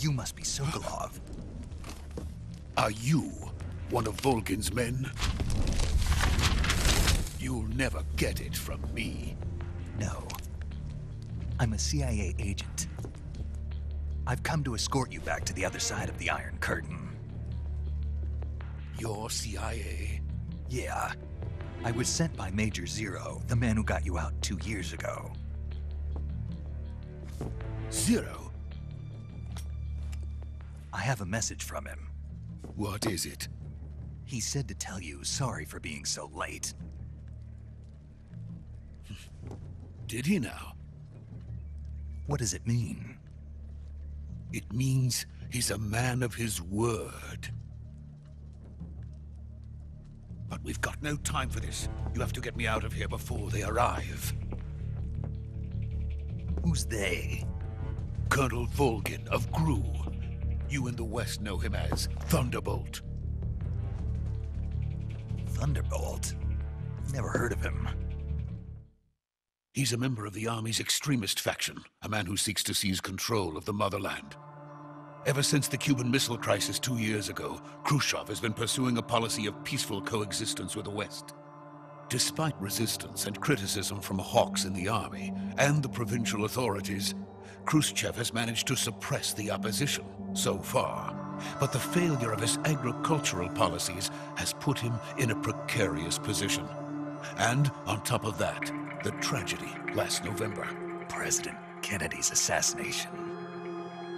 You must be Sokolov. Are you one of Volgin's men? You'll never get it from me. No. I'm a CIA agent. I've come to escort you back to the other side of the Iron Curtain. You're CIA? Yeah. I was sent by Major Zero, the man who got you out 2 years ago. Zero? I have a message from him. What is it? He said to tell you sorry for being so late. Did he now? What does it mean? It means he's a man of his word. But we've got no time for this. You have to get me out of here before they arrive. Who's they? Colonel Volgin of GRU. You in the West know him as Thunderbolt. Thunderbolt? Never heard of him. He's a member of the Army's extremist faction, a man who seeks to seize control of the motherland. Ever since the Cuban Missile Crisis 2 years ago, Khrushchev has been pursuing a policy of peaceful coexistence with the West. Despite resistance and criticism from hawks in the army and the provincial authorities, Khrushchev has managed to suppress the opposition so far. But the failure of his agricultural policies has put him in a precarious position. And on top of that, the tragedy last November. President Kennedy's assassination.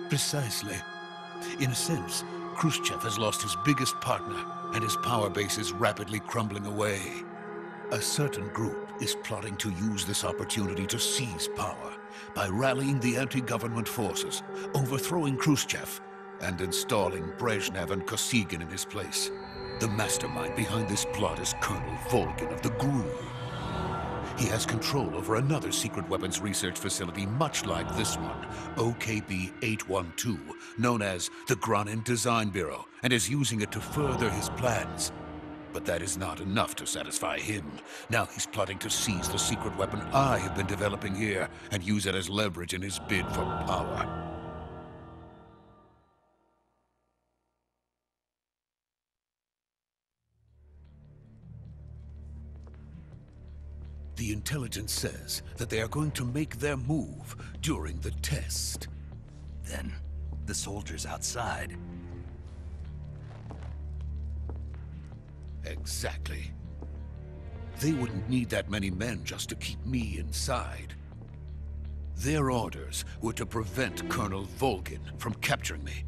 Precisely. In a sense, Khrushchev has lost his biggest partner, and his power base is rapidly crumbling away. A certain group is plotting to use this opportunity to seize power by rallying the anti-government forces, overthrowing Khrushchev, and installing Brezhnev and Kosygin in his place. The mastermind behind this plot is Colonel Volgin of the GRU. He has control over another secret weapons research facility much like this one, OKB-812, known as the Granin Design Bureau, and is using it to further his plans. But that is not enough to satisfy him. Now he's plotting to seize the secret weapon I have been developing here and use it as leverage in his bid for power. The intelligence says that they are going to make their move during the test. Then, the soldiers outside. Exactly. They wouldn't need that many men just to keep me inside. Their orders were to prevent Colonel Volgin from capturing me.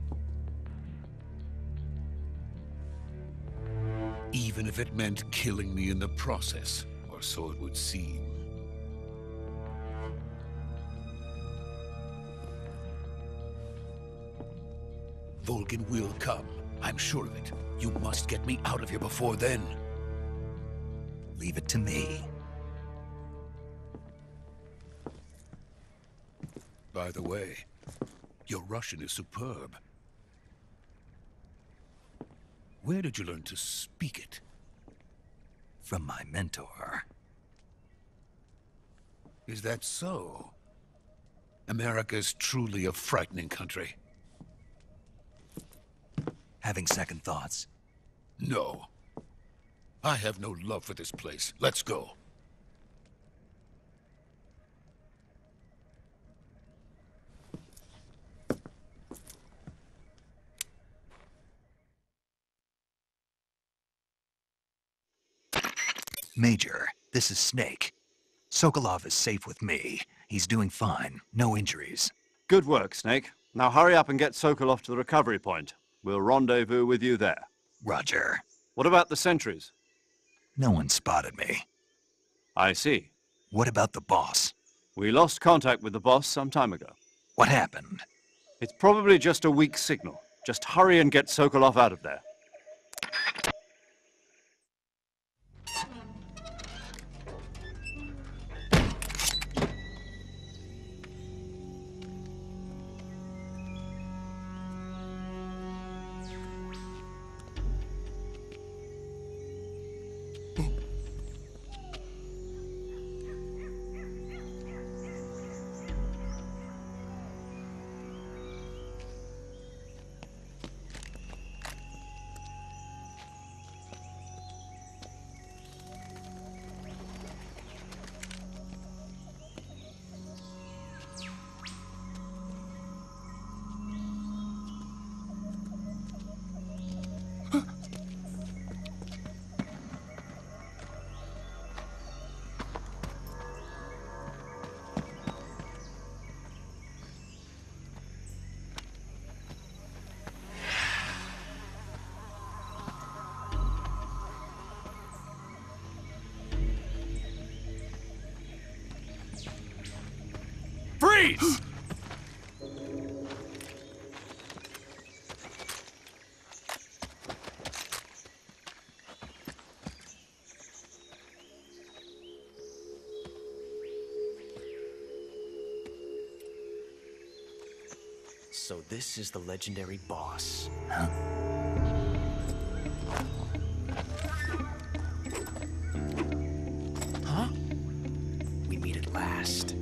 Even if it meant killing me in the process. Or so it would seem. Volgin will come. I'm sure of it. You must get me out of here before then. Leave it to me. By the way, your Russian is superb. Where did you learn to speak it? From my mentor. Is that so? America is truly a frightening country. Having second thoughts? No. I have no love for this place. Let's go. Major, this is Snake. Sokolov is safe with me. He's doing fine. No injuries. Good work, Snake. Now hurry up and get Sokolov to the recovery point. We'll rendezvous with you there. Roger. What about the sentries? No one spotted me. I see. What about the boss? We lost contact with the boss some time ago. What happened? It's probably just a weak signal. Just hurry and get Sokolov out of there. Freeze! So this is the legendary boss. Huh? Huh? We meet at last.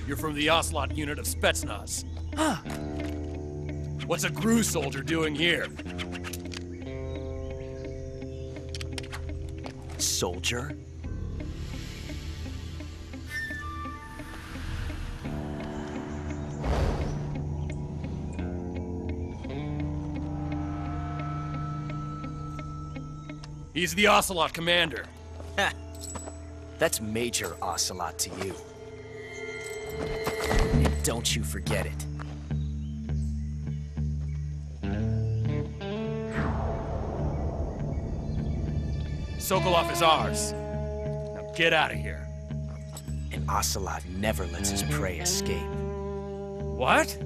You're from the Ocelot unit of Spetsnaz. Huh. What's a crew soldier doing here? Soldier? He's the Ocelot commander. Ha! That's Major Ocelot to you. And don't you forget it. Sokolov is ours. Now get out of here. And Ocelot never lets his prey escape. What?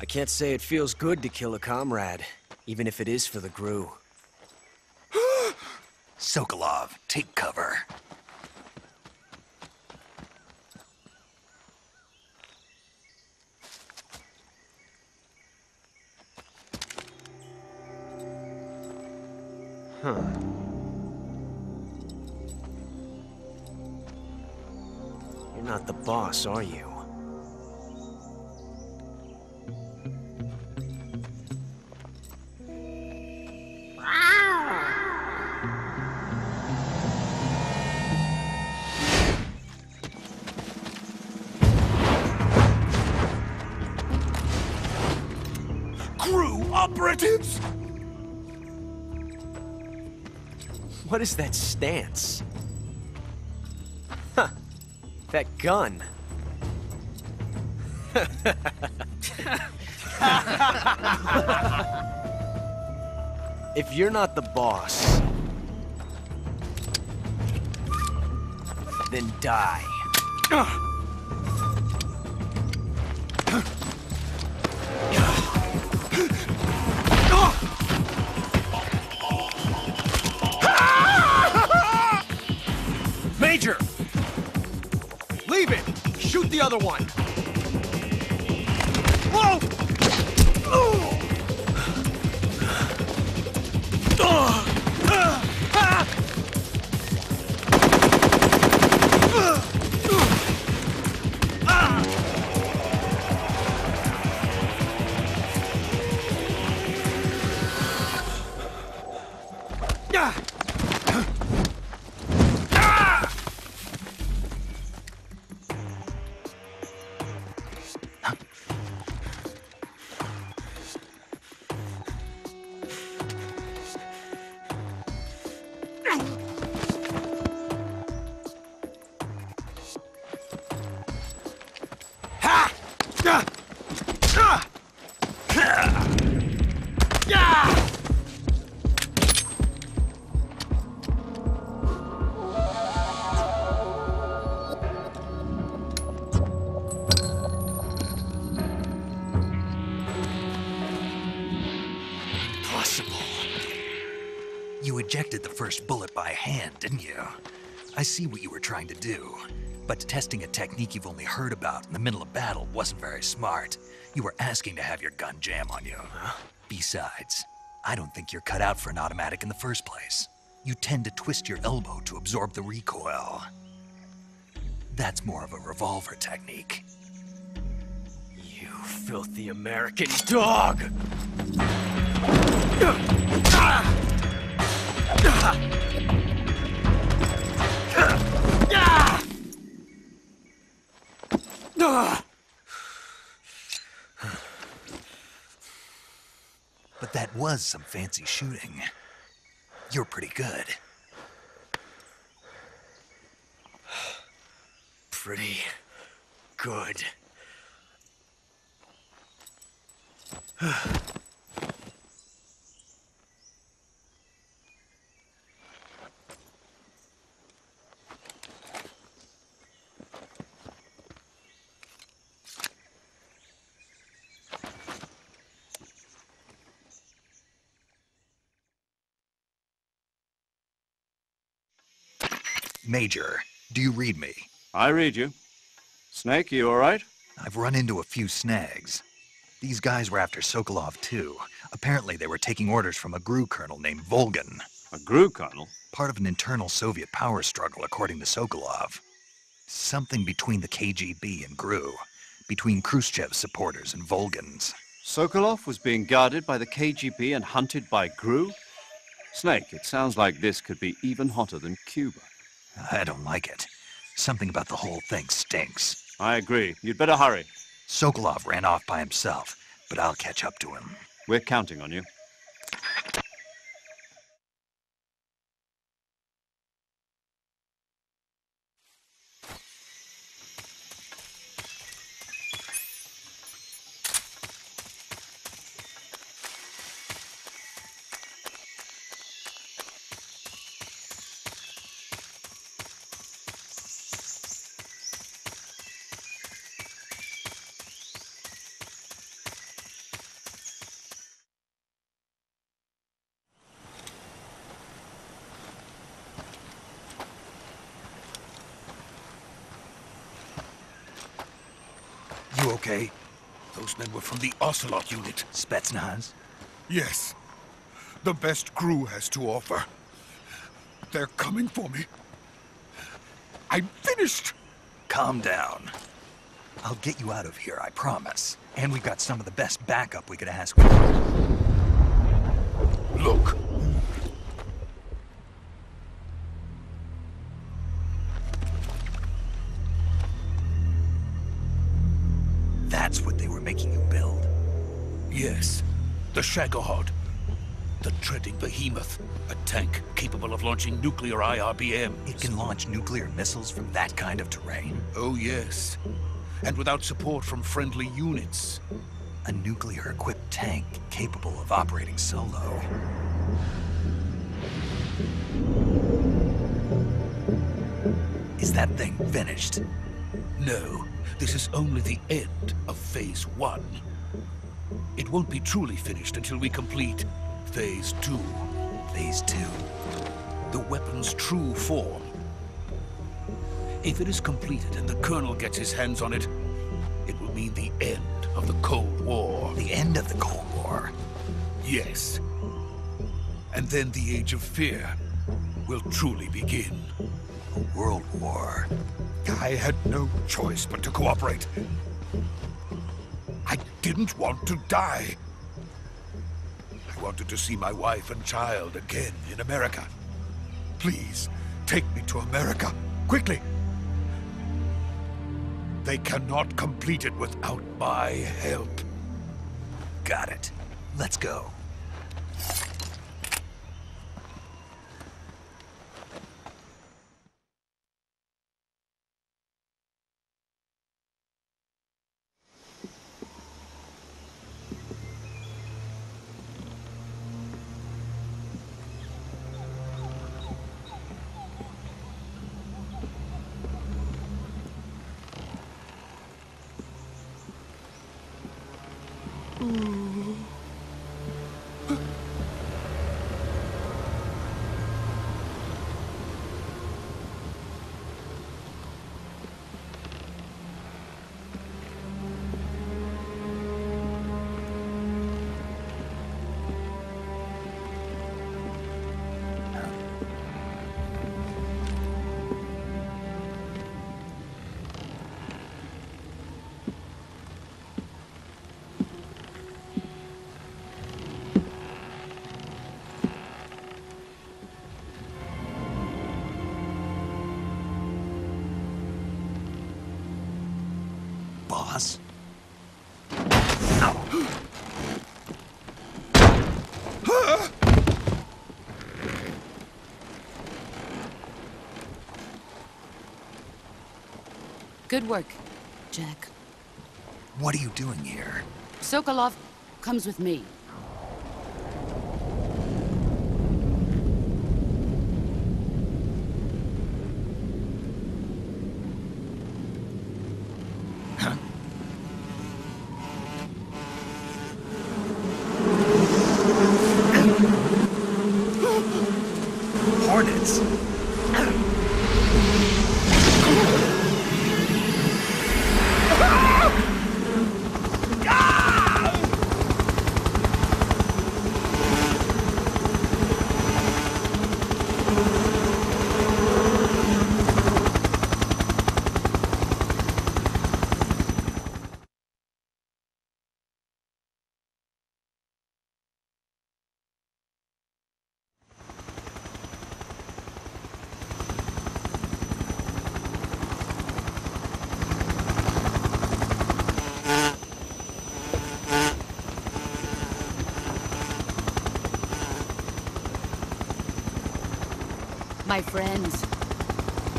I can't say it feels good to kill a comrade, even if it is for the GRU. Sokolov, take cover. Huh. You're not the boss, are you? Operatives? What is that stance? Huh. That gun. If you're not the boss, then die. Major! Leave it! Shoot the other one! Whoa! ejected the first bullet by hand, didn't you? I see what you were trying to do, but testing a technique you've only heard about in the middle of battle wasn't very smart. You were asking to have your gun jam on you. Huh? Besides, I don't think you're cut out for an automatic in the first place. You tend to twist your elbow to absorb the recoil. That's more of a revolver technique. You filthy American dog! But that was some fancy shooting. You're pretty good. Pretty good. Major, do you read me? I read you. Snake, you all right? I've run into a few snags. These guys were after Sokolov too. Apparently they were taking orders from a GRU colonel named Volgan. A GRU colonel? Part of an internal Soviet power struggle, according to Sokolov. Something between the KGB and GRU. Between Khrushchev's supporters and Volgan's. Sokolov was being guarded by the KGB and hunted by GRU? Snake, it sounds like this could be even hotter than Cuba. I don't like it. Something about the whole thing stinks. I agree. You'd better hurry. Sokolov ran off by himself, but I'll catch up to him. We're counting on you. You okay? Those men were from the Ocelot unit. Spetsnaz? Yes. The best GRU has to offer. They're coming for me. I'm finished! Calm down. I'll get you out of here, I promise. And we've got some of the best backup we could ask for. Look. That's what they were making you build? Yes. The Shagohod. The treading behemoth. A tank capable of launching nuclear IRBMs. It can launch nuclear missiles from that kind of terrain? Oh, yes. And without support from friendly units. A nuclear-equipped tank capable of operating solo. Is that thing finished? No. This is only the end of Phase 1. It won't be truly finished until we complete Phase 2. Phase 2? The weapon's true form. If it is completed and the Colonel gets his hands on it, it will mean the end of the Cold War. The end of the Cold War? Yes. And then the Age of Fear will truly begin. A world war. I had no choice but to cooperate. I didn't want to die. I wanted to see my wife and child again in America. Please, take me to America, quickly. They cannot complete it without my help. Got it. Let's go. boss. Good work, Jack. What are you doing here? Sokolov comes with me. Hornets! My friends,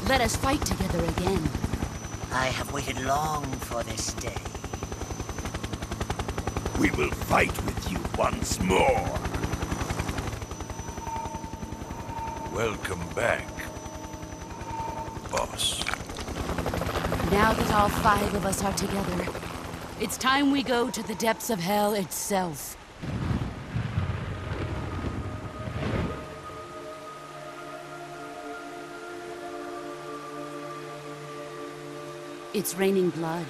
let us fight together again. I have waited long for this day. We will fight with you once more. Welcome back, boss. Now that all 5 of us are together, it's time we go to the depths of hell itself. It's raining blood.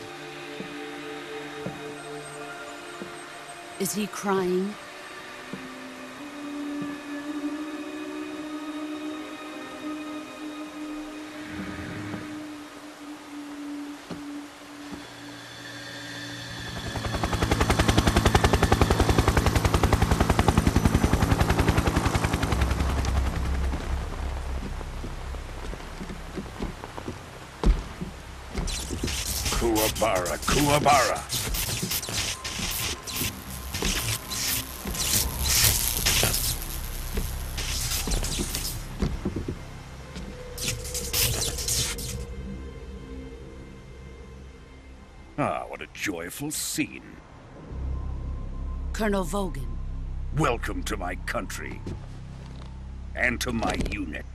Is he crying? Kuwabara, Kuwabara. Ah, what a joyful scene. Colonel Vogan. Welcome to my country. And to my unit.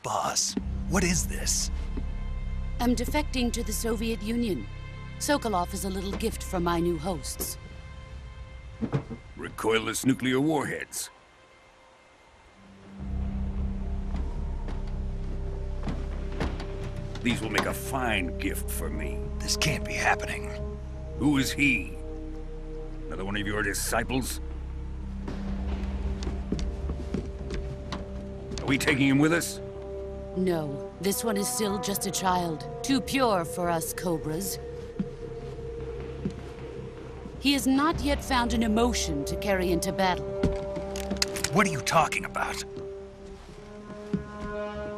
Boss, what is this? I'm defecting to the Soviet Union. Sokolov is a little gift from my new hosts. Recoilless nuclear warheads. These will make a fine gift for me. This can't be happening. Who is he? Another one of your disciples? Are we taking him with us? No, this one is still just a child. Too pure for us Cobras. He has not yet found an emotion to carry into battle. What are you talking about?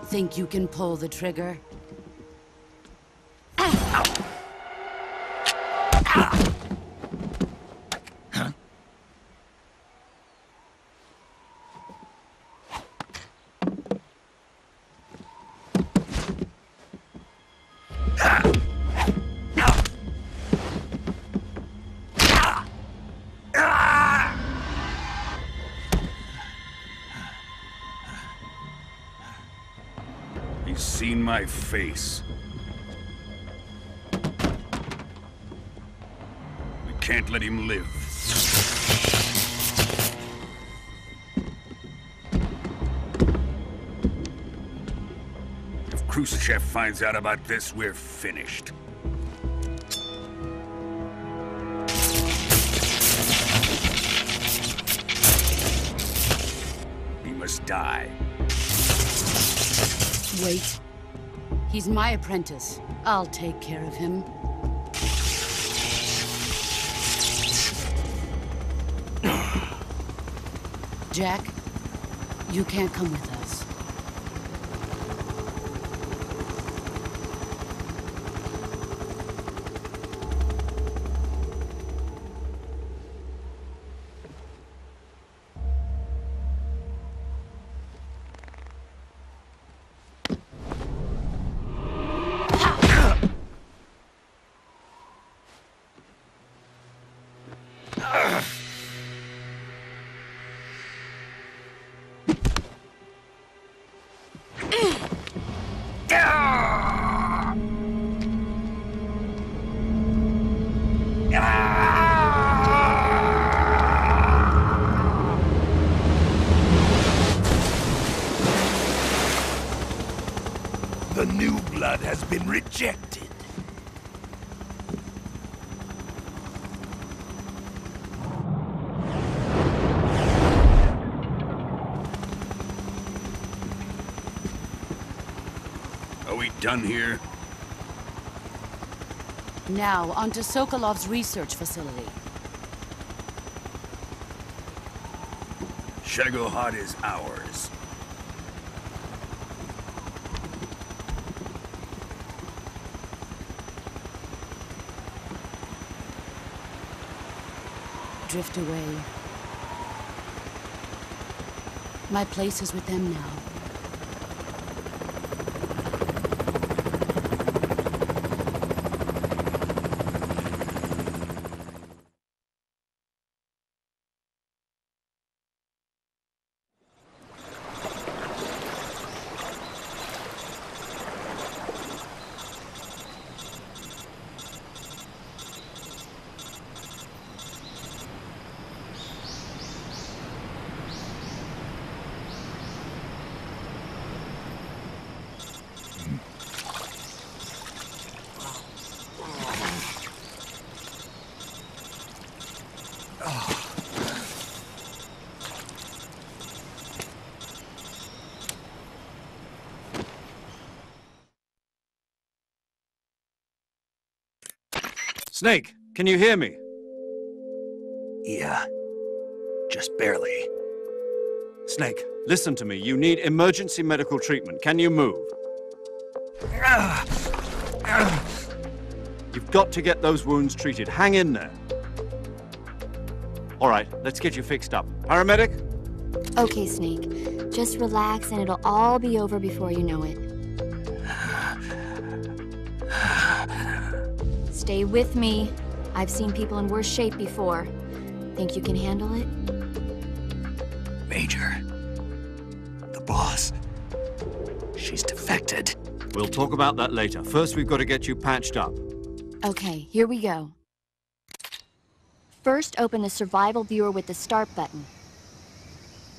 Think you can pull the trigger? He's seen my face. We can't let him live. If Khrushchev finds out about this, we're finished. He must die. Wait. He's my apprentice. I'll take care of him. Jack, you can't come with us. blood has been rejected. Are we done here? Now, onto Sokolov's research facility. Shagohod is ours. Drift away. My place is with them now. Snake, can you hear me? Yeah. Just barely. Snake, listen to me. You need emergency medical treatment. Can you move? You've got to get those wounds treated. Hang in there. All right, let's get you fixed up. Paramedic? Okay, Snake. Just relax and it'll all be over before you know it. Stay with me. I've seen people in worse shape before. Think you can handle it? Major. The boss. She's defected. We'll talk about that later. First, we've got to get you patched up. Okay, here we go. First, open the survival viewer with the start button.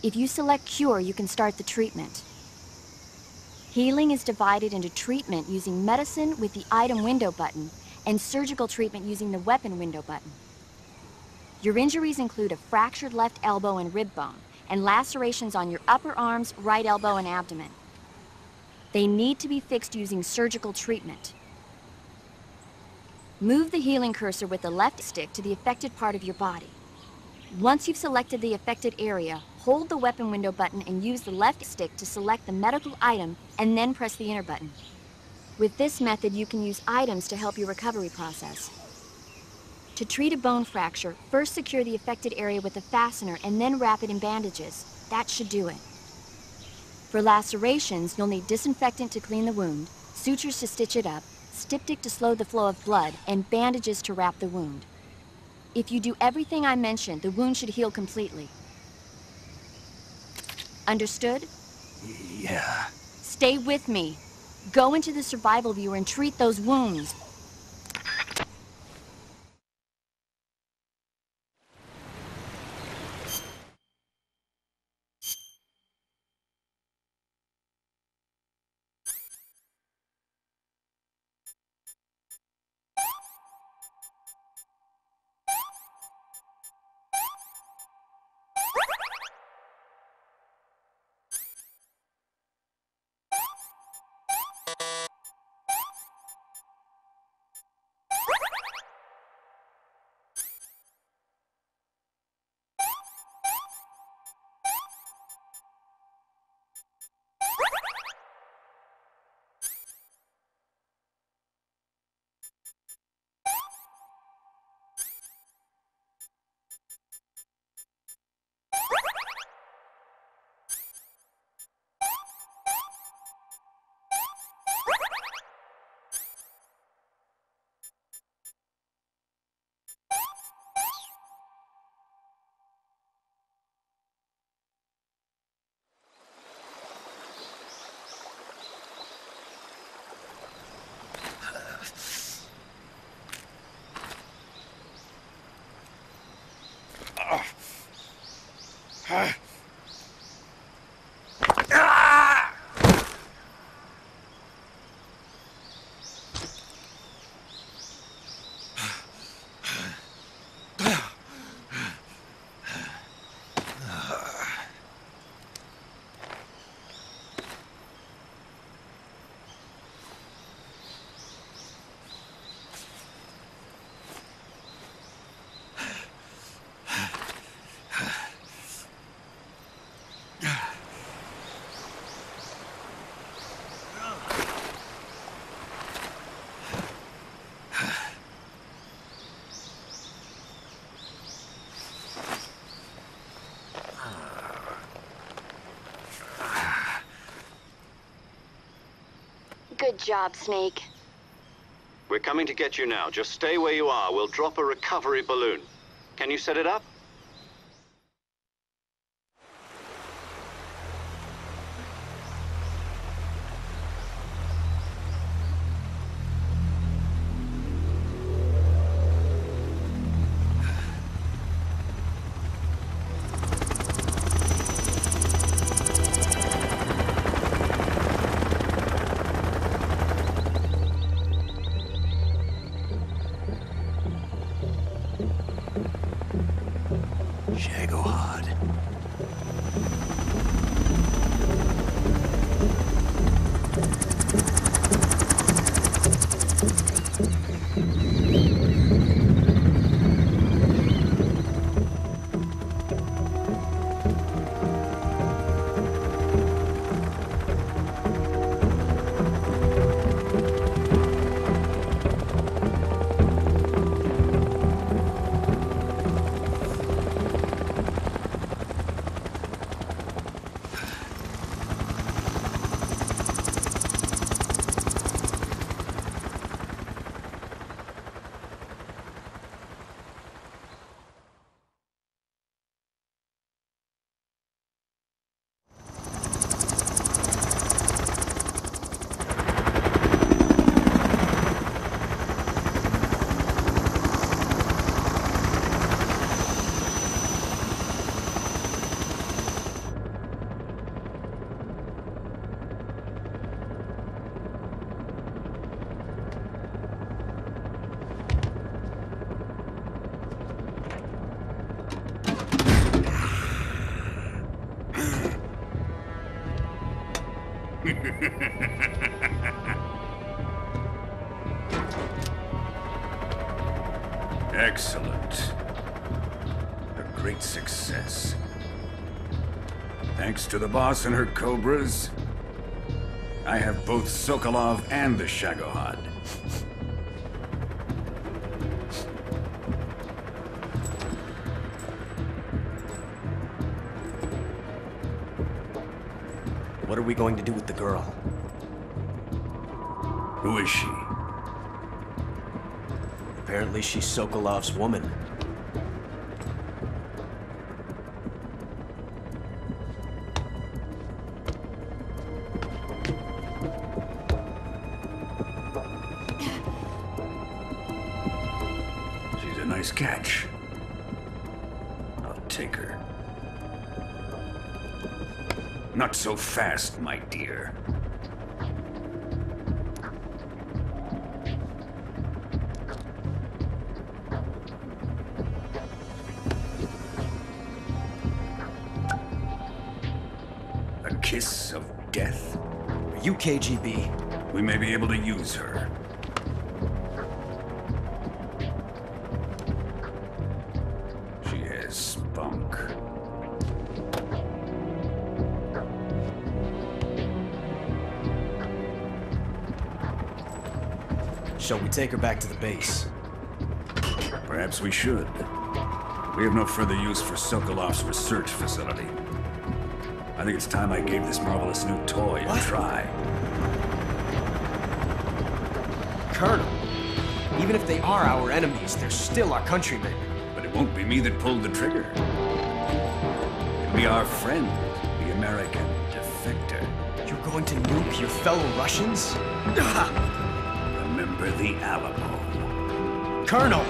If you select cure, you can start the treatment. Healing is divided into treatment using medicine with the item window button and surgical treatment using the weapon window button. Your injuries include a fractured left elbow and rib bone, and lacerations on your upper arms, right elbow, and abdomen. They need to be fixed using surgical treatment. Move the healing cursor with the left stick to the affected part of your body. Once you've selected the affected area, hold the weapon window button and use the left stick to select the medical item, and then press the enter button. With this method, you can use items to help your recovery process. To treat a bone fracture, first secure the affected area with a fastener and then wrap it in bandages. That should do it. For lacerations, you'll need disinfectant to clean the wound, sutures to stitch it up, styptic to slow the flow of blood, and bandages to wrap the wound. If you do everything I mentioned, the wound should heal completely. Understood? Yeah. Stay with me. Go into the survival viewer and treat those wounds. job, Snake. We're coming to get you now. Just stay where you are. We'll drop a recovery balloon. Can you set it up? Excellent. A great success. Thanks to the boss and her cobras, I have both Sokolov and the Shagohod. What are we going to do with the girl? Who is she? Apparently she's Sokolov's woman. She's a nice catch. I'll take her. Not so fast, my dear. A kiss of death? Are you KGB? We may be able to use her. She has spunk. Shall we take her back to the base? Perhaps we should. We have no further use for Sokolov's research facility. I think it's time I gave this marvelous new toy a try. Colonel, even if they are our enemies, they're still our countrymen. But it won't be me that pulled the trigger. It'll be our friend, the American defector. You're going to nuke your fellow Russians? Remember the Alamo. Colonel!